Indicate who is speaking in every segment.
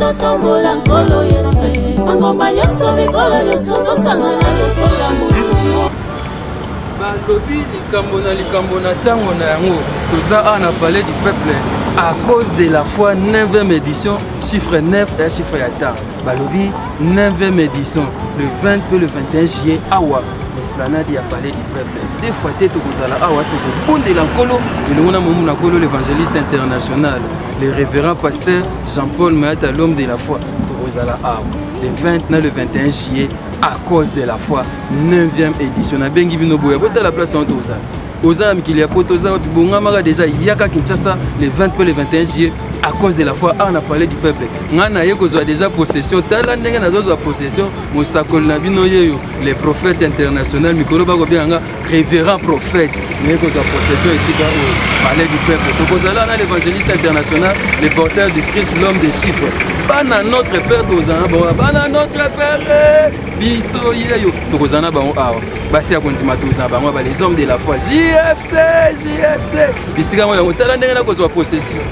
Speaker 1: totombola nkolo Yesu Bangomba nyoso mikolo nyoso tosangana lokola mulungu
Speaker 2: Balobi likambo na tango na yango toza ana parler du peuple à cause de la foi 9e édition chiffre 9 et chiffre ya temps balobi 9e édition le 20 et le 21 juillet awa l'esplanade ya parler du peuple des fois tete kozala awa to bondela nkolo elongona momu na kolo l'évangéliste international le révérend pasteur Jean-Paul Mayata l'homme de la foi to kozala awa le 20 et le 21 juillet à cause de la foi 9e édition na bengi bino boya bota la place en toza oza mikili ya potoza bongama déjà yaka Kinshasa le 20 et le 21 juillet à cause de la foi on a parlé du peuple ngana yeko zo déjà possession tala ndenge na zo possession mosakol na bino yeyo les prophètes internationaux mikolo ba ko bianga révérend prophète yeko zo possession ici ba parler du peuple to kozala na l'évangéliste international le porteur du Christ l'homme des chiffres bana notre père tozana ba bana notre père biso yeyo to kozana ba awa basi ya kontima tozana ba ba les hommes de la foi JFC bisika mo ya tala ndenge na ko zo possession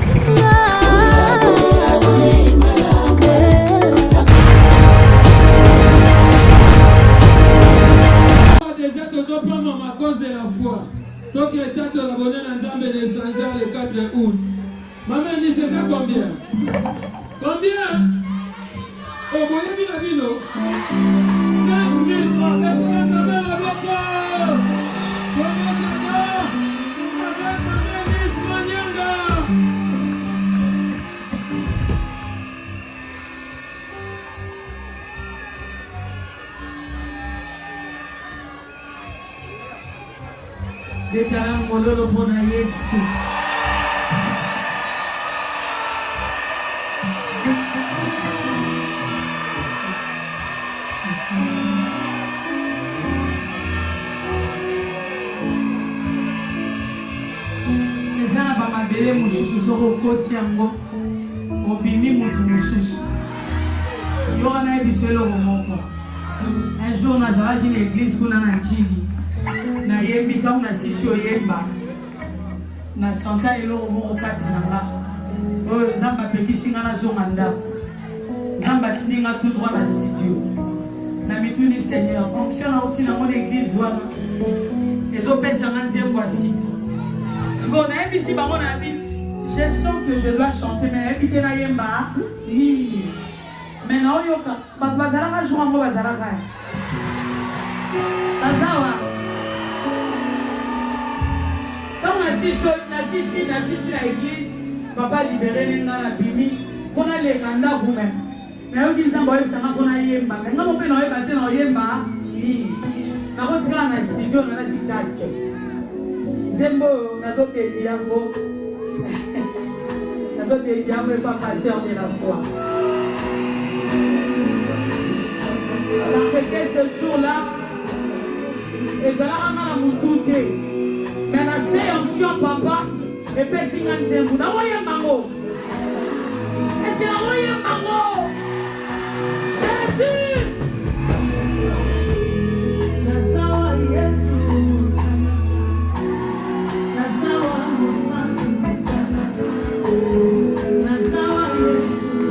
Speaker 3: à cause de la foi. Donc il est temps d'abonner dans Zambé de Saint-Jean le 4 août. Maman dit c'est ça combien? Combien? Oh, vous voyez bien la ville? 5000 francs.
Speaker 4: Déclarant mololo pona Yesu. Eza ba mabele mususu soko koti yango. Obimi mutu mususu. Yora na ebiselo moko. Un jour nazalaki na église kuna na Njili. Na yembi tangu na sisi oyemba na santa eloko moko kati na nga oyo Nzambe apekisi nga nazonga ndako Nzambe atindi nga tout droit na studio na mituni Seigneur onction na uti nango na église wana ezopesa nga nzembo asika sikoyo nayebisi bango na bi je sens que je dois chanter mais nayebi te nayemba nini mais naoyoka bato bazalaka jour yango bazalaka bazawa Nasisi la église, papa libéré les gens la bimi, qu'on a les ganda vous-même. Mais on dit ça, ça m'a qu'on a yemba. Mais quand on peut nous battre dans yemba, ni. Na on tient un studio, on a dit casque. Zembo, na so te diango, na so te diango est pas pasteur de la foi. Parce que ce jour-là, les gens ont douté. Mais la séance papa et puis si on s'en fout, n'envoyez mango. Et c'est l'envoyez mango. Jésus. Nazawa Yesu. Nazawa Musa. Nazawa Yesu.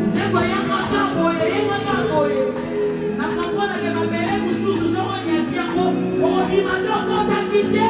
Speaker 4: C'est quoi y'a pas ça boye, y'a pas boye. Na comprendre que ma belle mususu zo on dit maintenant qu'on t'a quitté.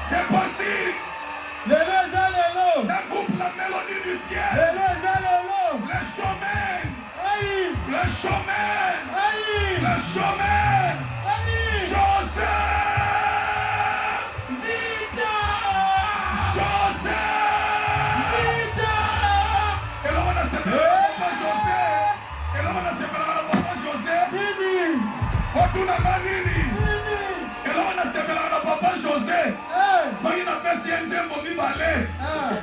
Speaker 3: C'est parti. La coupe la mélodie du ciel. Le chemin. Le chemin. Le chemin. José. José. Et là on a séparé papa José. Et là on a séparé papa José. Otuna manini. Et là on a séparé papa José. Soki na pesi nzembo mibale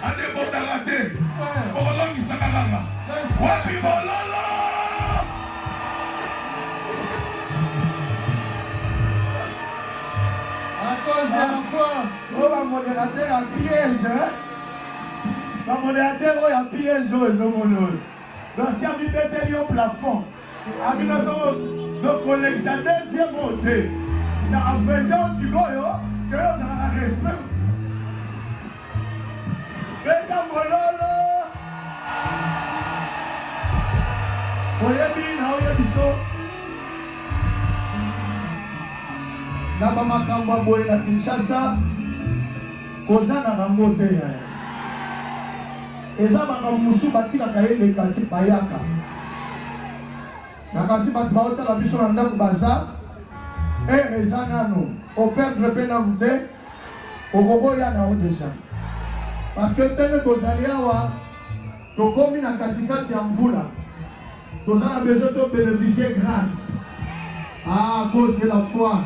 Speaker 3: adebotaka te okolongisaka kaka wapi bololo
Speaker 5: à cause de la foi. Oh, ma modérateur a piège, hein? Ma modérateur a piège, donc si on met au plafond, à 1900, donc on est à deuxième montée. Ça a 20 ans, tu vois, que ça a respect. Beta mololo. Oyebi na oyebiso. Na ba makambo boye na Kinshasa. Kozana na ngote ya. Eza makambo musu batika kaele kati bayaka. Na kasi bat baota la biso na ndako baza. Eza nano. Au perdre pena mute. Ogogo ya na o déjà. Parce que tene tozaliawa tokomi na katikati ya mvula. Tozana besoin de bénéficier grâce à cause de la foi.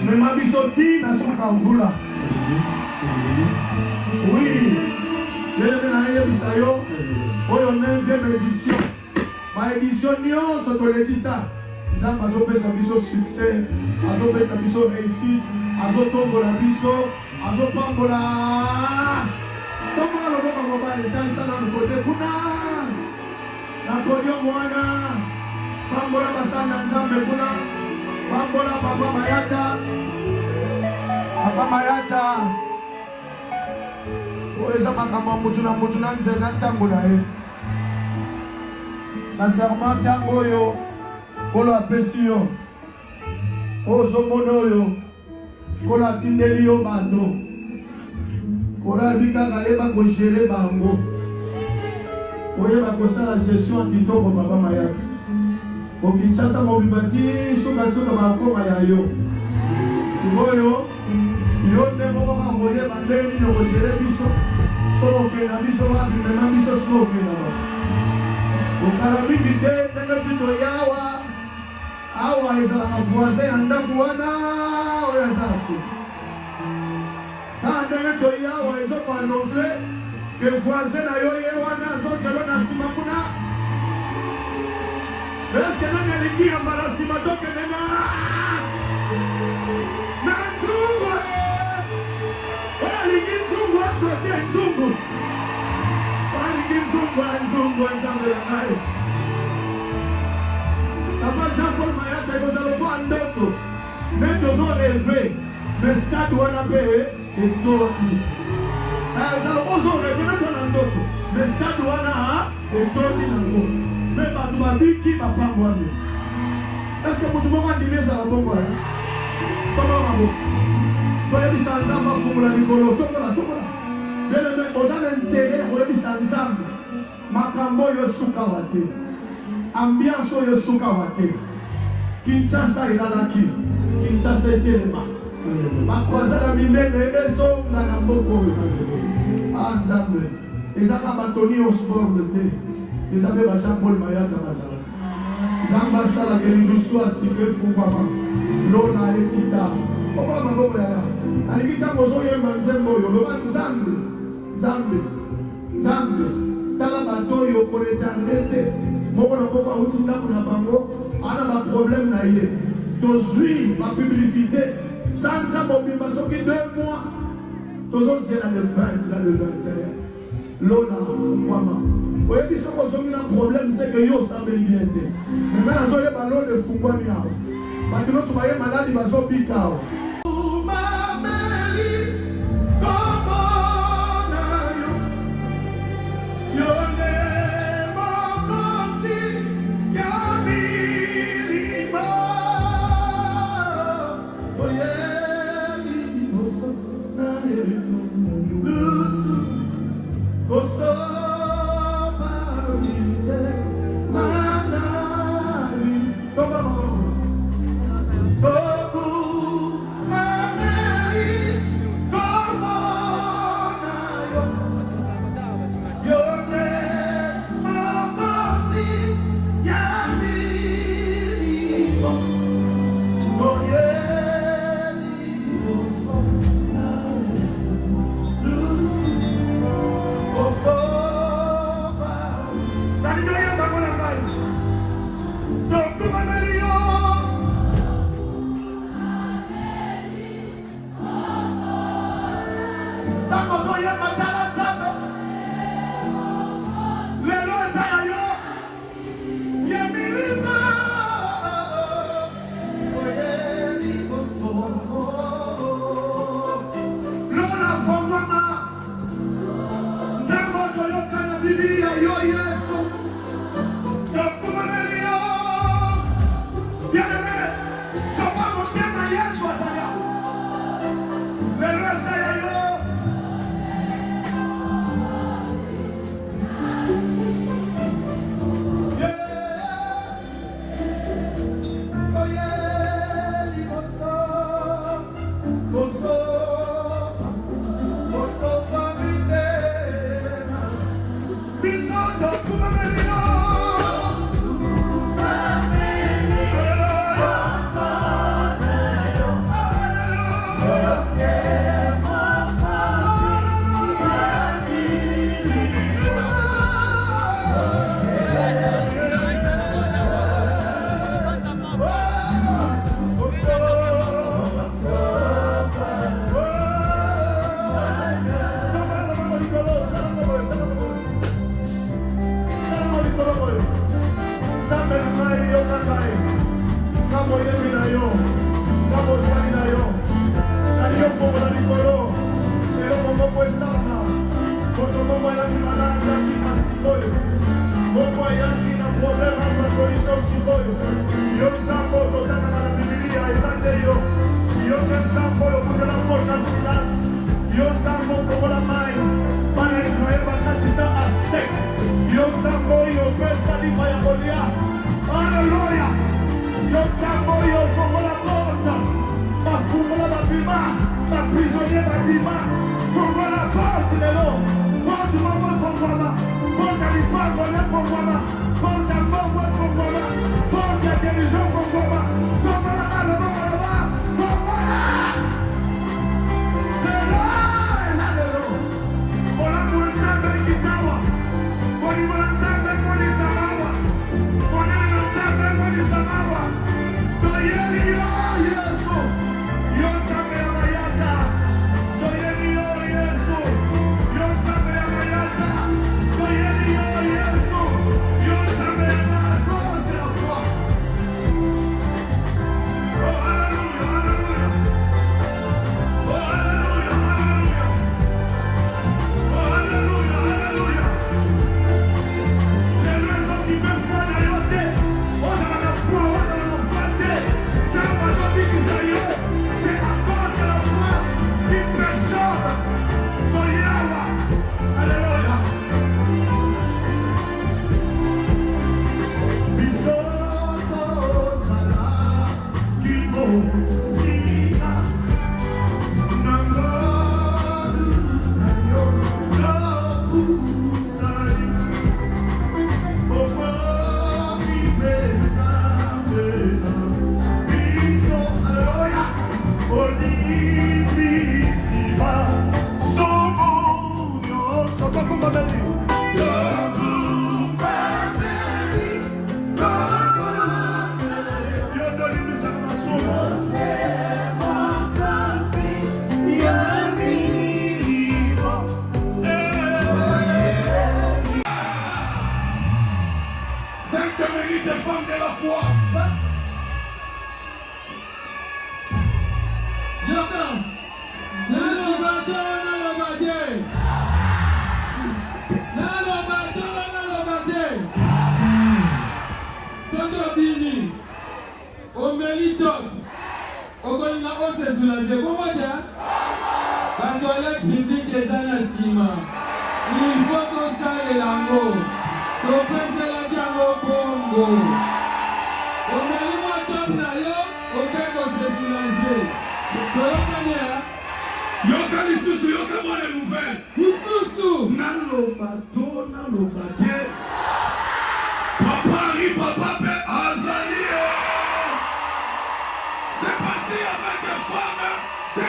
Speaker 5: Mais ma bisoti na suka mvula. Oui. Lele na ye bisayo. Oyo 9e édition. Ma édition nyonso tolekisa. Nzambe azopesa biso succès, azopesa biso réussite, azotombola biso, azopambola. Tombola loboko mobali etalisa na kote kuna. Na kodio mwana. Pambola basana Nzambe kuna. Pambola Papa Mayata. Papa Mayata. Oeza makambo mutu na nzela ntango na ye. Sincèrement ntango oyo Kolo apesi yo. Ozo mono yo. Kolo atindeli yo bando. Kolo abika kayeba ko gérer bango. Oyeba ko sala gestion kitoko Papa Mayaka. Ko Kinshasa mobibati suka bakoma ya yo. Siboyo yo ndemo ba ngoye bandeli no ko gérer biso. Soko ke na biso ba bimema biso soko ke na ba. Ko karabiki te ndenge tuto yawa. Awa ezalaka voisin ya ndako wana oyo azasi. Ka ndenge toyi awa ezokoannonce ke voisin na yo ye wana azozelo na nsima kuna. Eske nani alingi yambala nsima tokende na nzungu. Oyo alingi nzungu asote nzungu. Oyo alingi nzungu Nzambe ya ngai. Papa Jean-Paul Mayata ekozala po ndoto neti ozoreve me stade wana mpe etoni. Ezala po ozoreve neti wana ndoto me stade wana etoni nango mpe bato babiki bapangwami. Eske motu moko andimi ezala bongo ya tomongo toyebisa Nzambe afungula likolo tokola beleme oza na intere oyebisa Nzambe makambo oyo esukawa te. Ambiance oyo sukawa te. Kinshasa elalaki. Kinshasa etelema. Bakwazala minene ezonga na mboko oyo. Nzambe. Ezaka batoni Osborne te. Ezabe ba Jean-Paul Mayata bazalaka. Nzambe asalaka lindusu asike fungwama. Lona ekita. Okola maboko yaya. Alingi ntango ozoyemba nzembo oyo. Loba Nzambe. Tala bato oyo koretande te. Moko na moko auti ndako na bango ana ba problème na ye tozwi ba publicité sanza mobimba soki 2 mois tozozela le 20 na le 21 lona fungwama oyebi soko zongi na problème c'est que yo sambeli bien te mais na zoye ba lo le fungwami awo bato no sobaye maladi bazobika awo umameli komo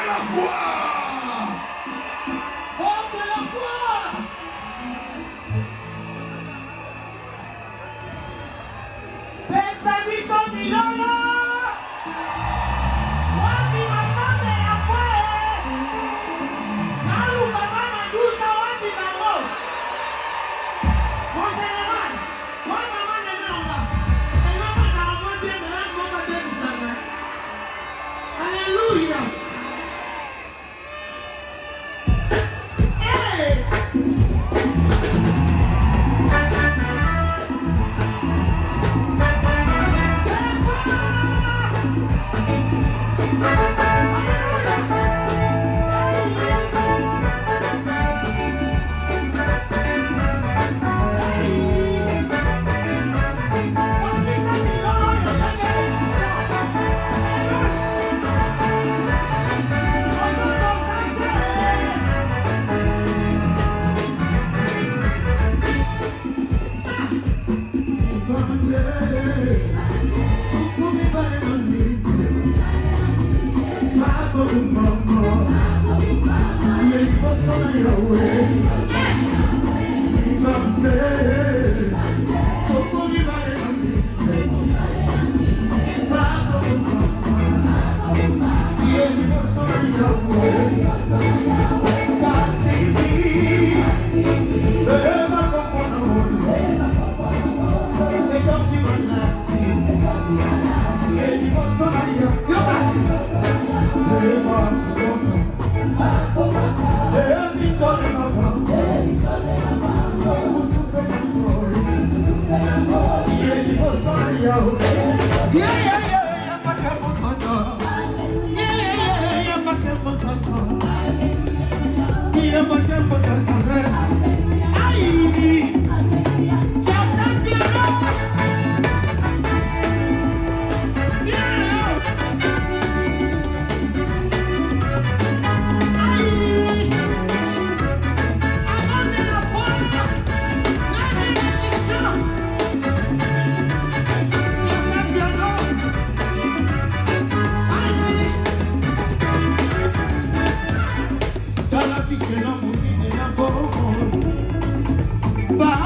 Speaker 3: la foi.
Speaker 1: Homme de la foi.
Speaker 4: Pesa biso milolo. Wapi mafande ya foi. Nalu baba na dusa wapi bango. Mon général, moi maman ne nanga. Et maman na amande na ngoma de bisanga. Alléluia.
Speaker 5: Ba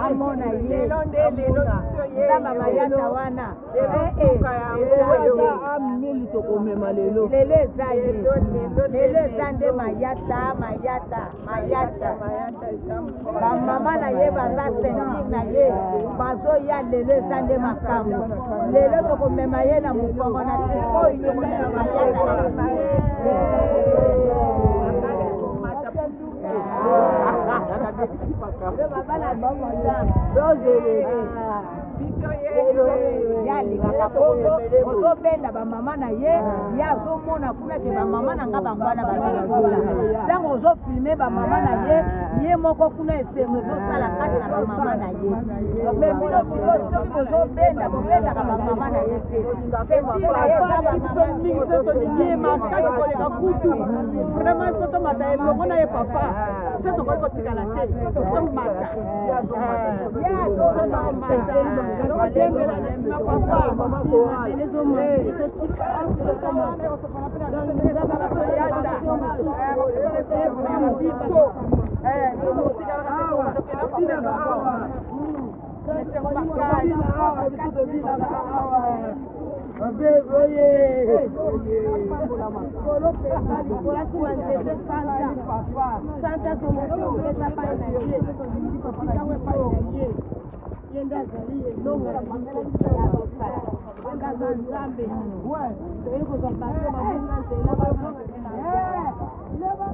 Speaker 6: amona ye zamba mayata wana amili tokomema lelo eza ye lelo eza nde mayata bamama na ye baza sentir na ye bazoya lelo eza nde makambo lelo tokomema ye na mokongo na tikoyi tokomema mayata na yalingaka bongo ozobenda bamama na ye ye azomona kuna ke bamama na nga bangwana bazozula ntango ozofilme bamama na ye moko kuna esengo ezosala kati na bamama na ye me bino soki bozobenda bobendaka bamama na ye te sentir na ye eza bamamakoleka kutu vraiment so tomata elongo na ye papa so tokoki kotikala te tomata yenda azali elonga na biso ngaza nzambe toyei kozwa bato babonga nzela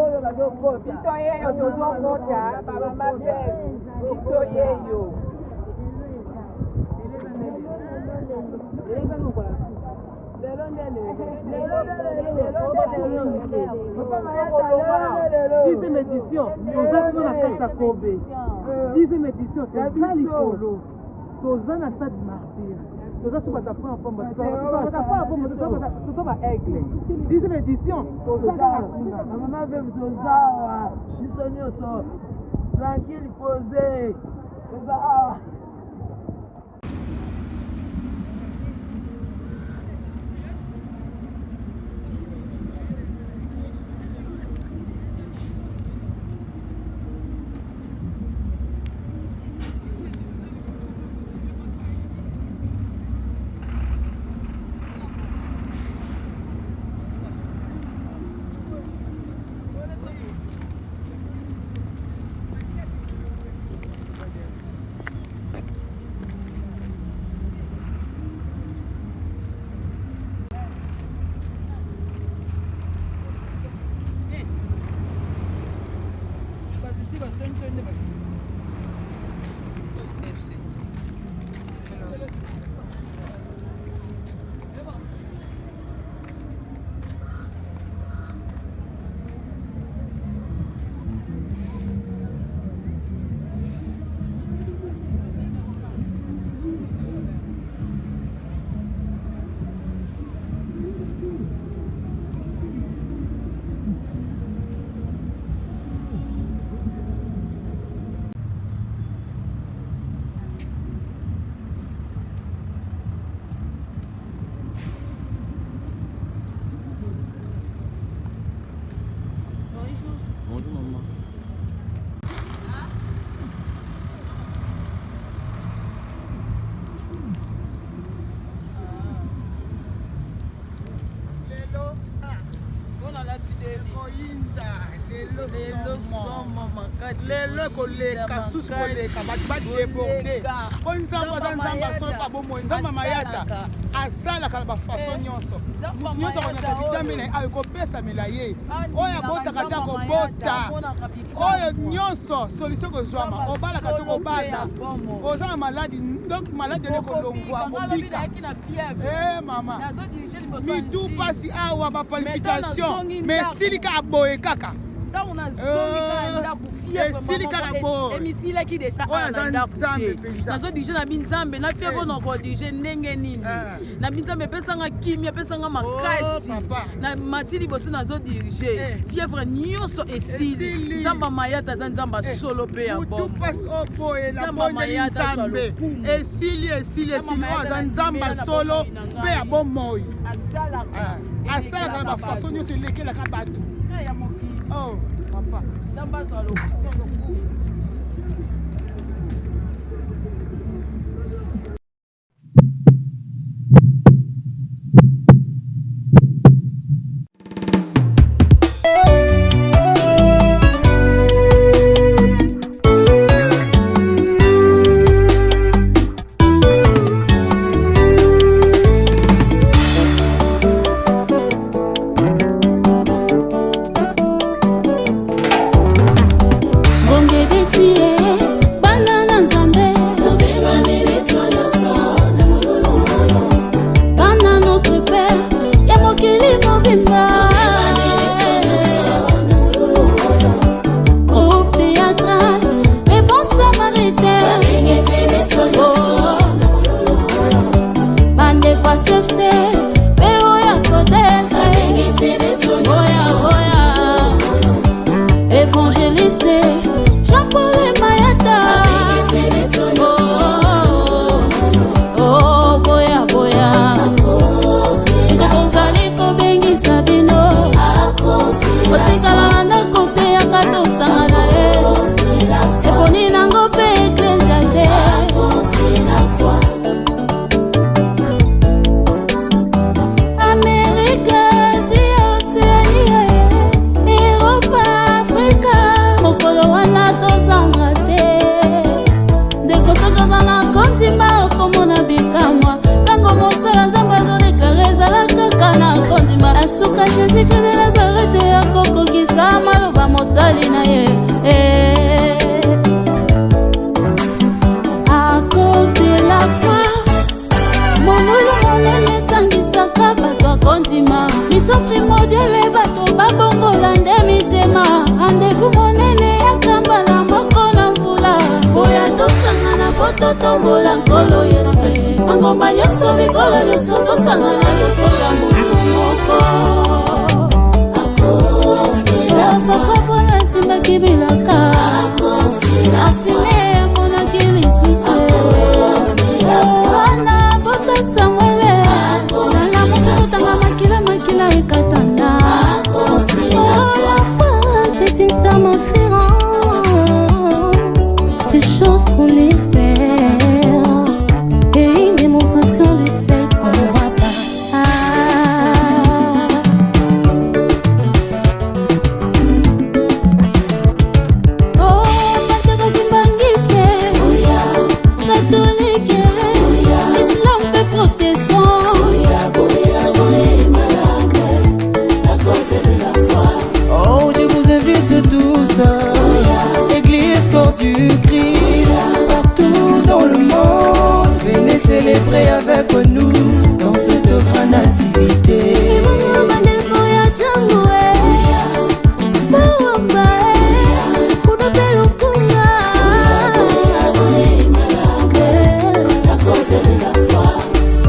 Speaker 6: oyo bazokota biso yeyo tozokota bamama mpe biso yeyo
Speaker 4: Dixième édition, nous avons la carte à Kobe. Dixième édition, c'est ça l'icolo. Nous avons la stade martyr. Nous avons la forme. Nous avons aigle. Dixième édition, nous avons maman veut nous avoir. Nous sommes tranquille, posé.
Speaker 5: lelo koleka susu koleka bato badeborde po nzambe aza nzambe asolaka bomoi nzambe mayata asalaka na bafaso nyonso nyonso konyaka bitame na ye akopesamela ye oyo abotaka te akobota oyo nyonso solution kozwama obalaka to kobata oza na maladi donc maladi ele kolongwa kobika mama mitu pasi awa bapalpitation mais silika aboye kaka
Speaker 1: emisilaki deja ana ndako te nazodige na binzambe na fievre na kodige ndenge nini na binzambe epesanga kimia epesanga makasi na mati liboso nazodirige fievre nyonso esili nzambe mayata aza nzambe solo mpe ya bomnzambe mayata
Speaker 5: esili oyo aza nzambe solo mpe ya bomoi asalaka na bafaso nyonso elekelaka bato oh papa
Speaker 1: nzambe azwa lokumu
Speaker 7: okokisa maloba mosali na ye. À cause de la foi, monolo monene sangisaka bato akondima. Miso primordiale bato babongola nde mitema. Rendez-vous monene yakambala moko na mbula. Boya tosangana poto tombola nkolo Yesu. Mangomba nyonso bikolo nyonso tosangana lokola mulu moko. À cause de la foi, papa nasimbaki bilaka. À cause de la foi, c'est une femme inférente, des choses qu'on espère et une démonstration de celle qu'on ne voit pas.
Speaker 8: Du Christ, partout dans le monde, venez célébrer avec nous dans cette grande activité.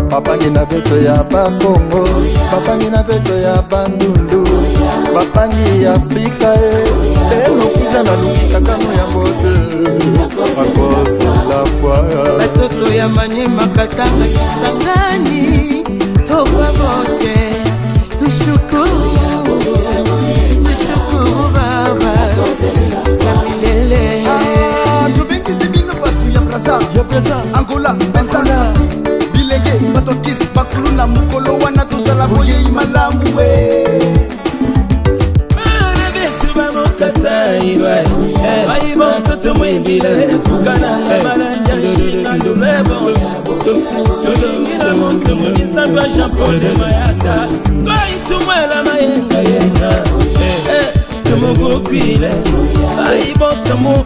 Speaker 9: Bapangi na beto ya Bakongo, bapangi na beto ya Bandundu, bapangi ya Afrika lelo kuza na lukika kano ya mote. À cause de la foi,
Speaker 8: batoto ya Manyema Katanga Kisangani, tokwa bote, tushukuru baba ya milele.
Speaker 9: Tubingi zibino batu ya Brazza, Angola, Pesana Bilenge, Batokis, Bakuluna, Mukolo, wana tuzala boye imalamu we.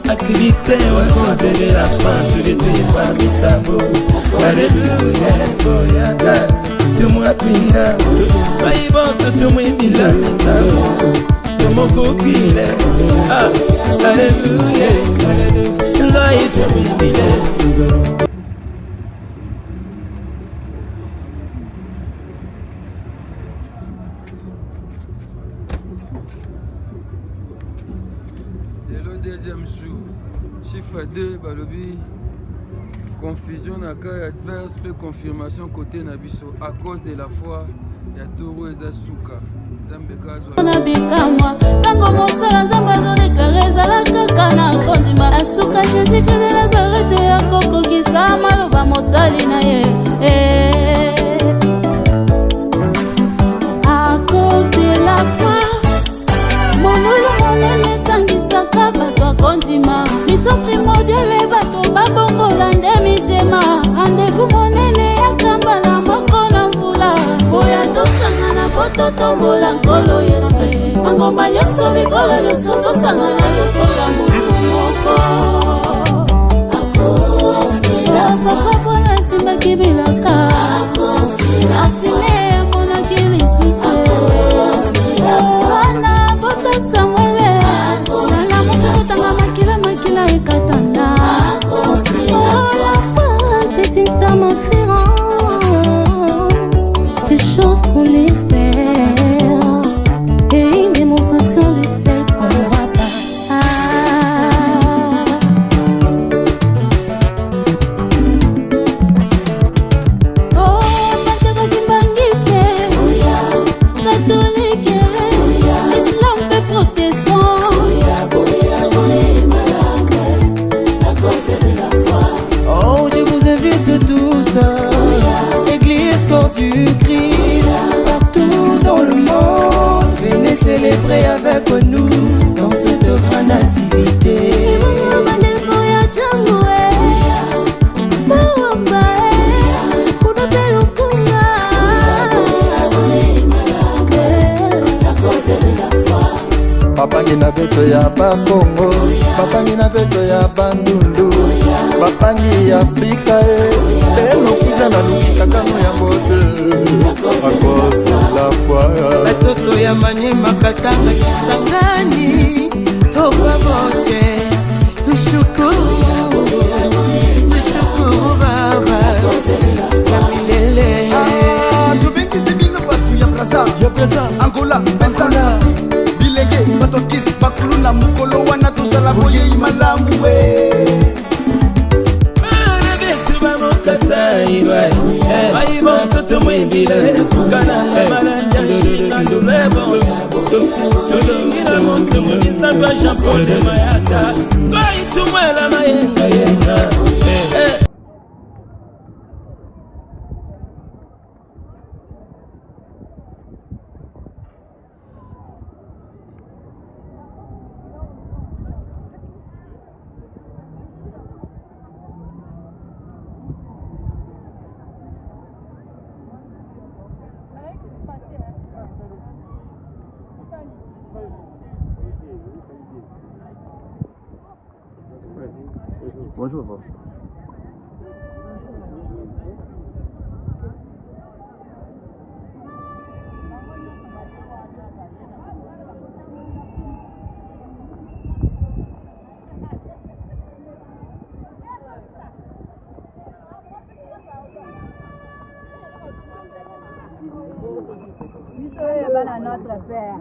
Speaker 8: Activité, ouais, cause de la fin, tous les deux, pas mis sabot. Alléluia, boyaka, tout moi pina, baï bon, tout moi bila, mis sabot. Tout mon coquille, ah, alléluia, alléluia, là, il fait oui, bila.
Speaker 2: Deuxième jour, chiffre 2, balobi, confusion na cas adverse, peu confirmation côté Nabiso à cause de la foi, ya toro eza suka.
Speaker 7: Na bikamwa, tango mosala nzamba zodeklare ezala kaka na kondima. Asuka Jésus de Nazareth akokokisa maloba mosali na ye. À cause de la foi, monolo monene sangisaka bato akondima. Miso primordiale bato babongola nde mitema. Rendez-vous monene yakambala moko na mbula. Boya tosangana poto tombola nkolo Yesu. Mangomba nyonso bikolo nyonso tosangana lokola mulu moko. À cause de la foi, papa nasimbaki bilaka. À cause de la foi, amonaki lisusu. À cause de la foi, na bota Samuele. Nanga mosakotanga makila ekatanda. À cause de la foi, c'est une femme inférente, des choses qu'on espère et une démonstration de celle qu'on ne voit pas. Catholique, islam et protestant.
Speaker 8: Oh, je vous invite tous, Église corps du Christ, partout dans le monde, venez célébrer avec nous dans cette grande activité.
Speaker 9: bapangi na beto ya bakongo bapangi na beto ya bandundu bapangi ya Afrika elokwiza na lukika kano ya mbote akoze la foi
Speaker 8: batoto ya Manyema Katanga Kisangani toka bote tushukuru baba kamilele
Speaker 10: tubengisi bino batu ya Braza Angola Pesana bilenge batokisi bakulu na mukolo wana tozala boyei malamu
Speaker 8: Kasaiwa Baibo soto mwimbila Fukana Malanja Shina Ndulebo Tulungira Monsi Mwisamba Jean-Paul de Mayata Baitumwela Mayenga Yenga
Speaker 9: Bonjour papa.
Speaker 6: À notre père.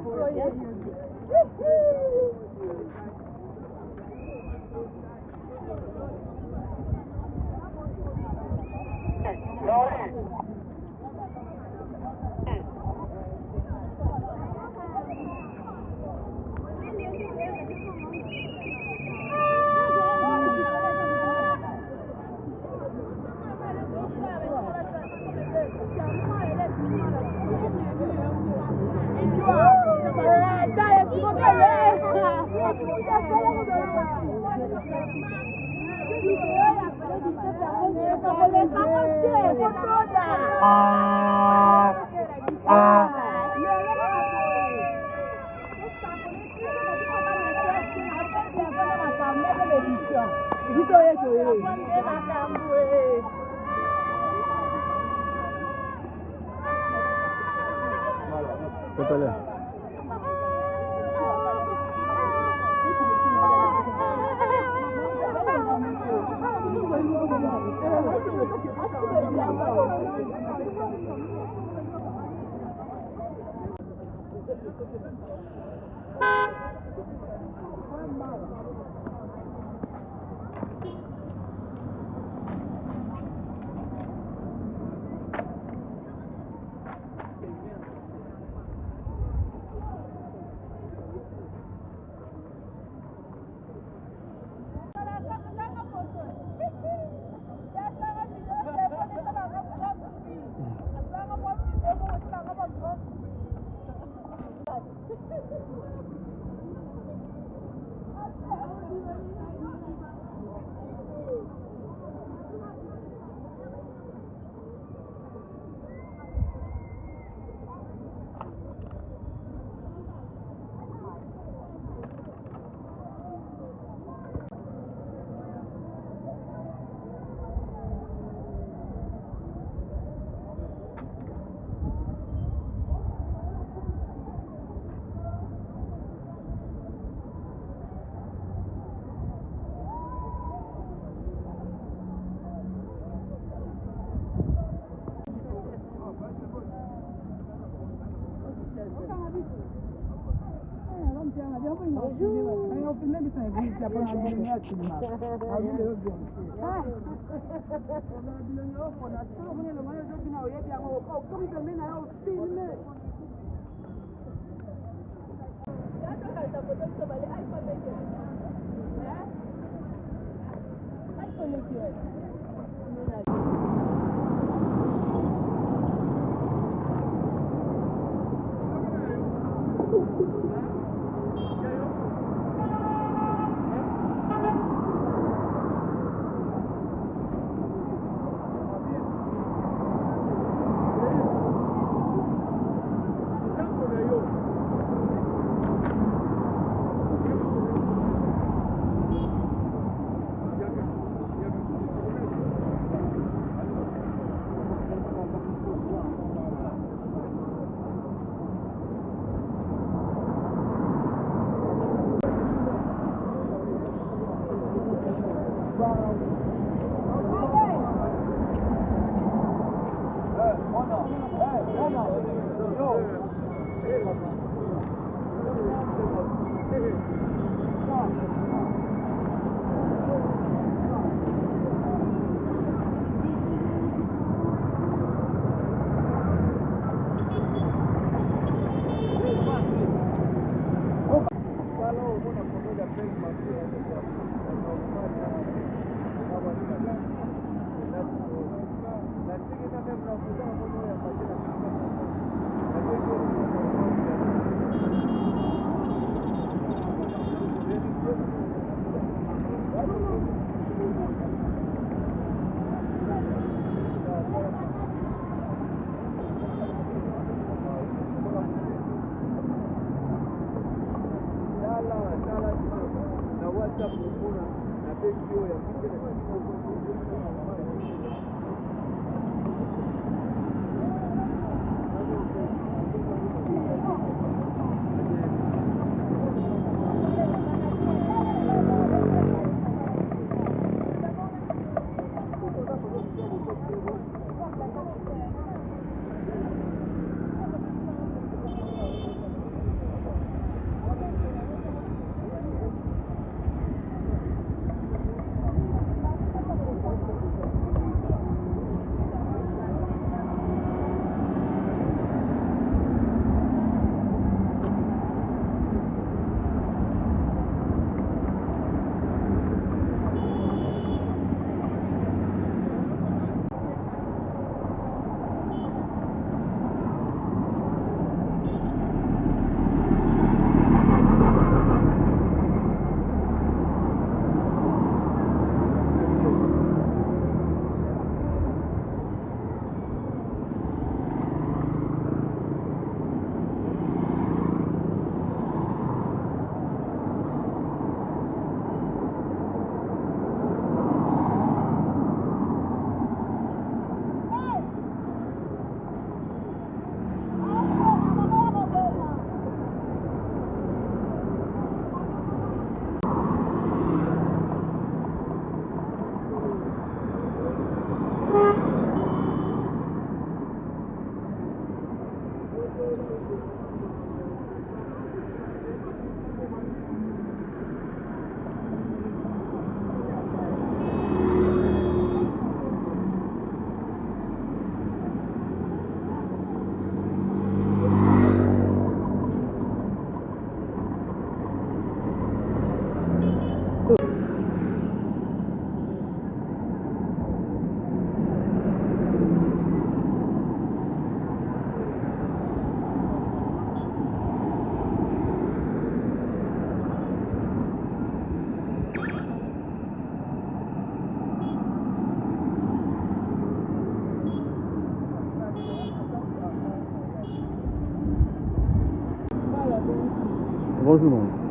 Speaker 11: Bonjour.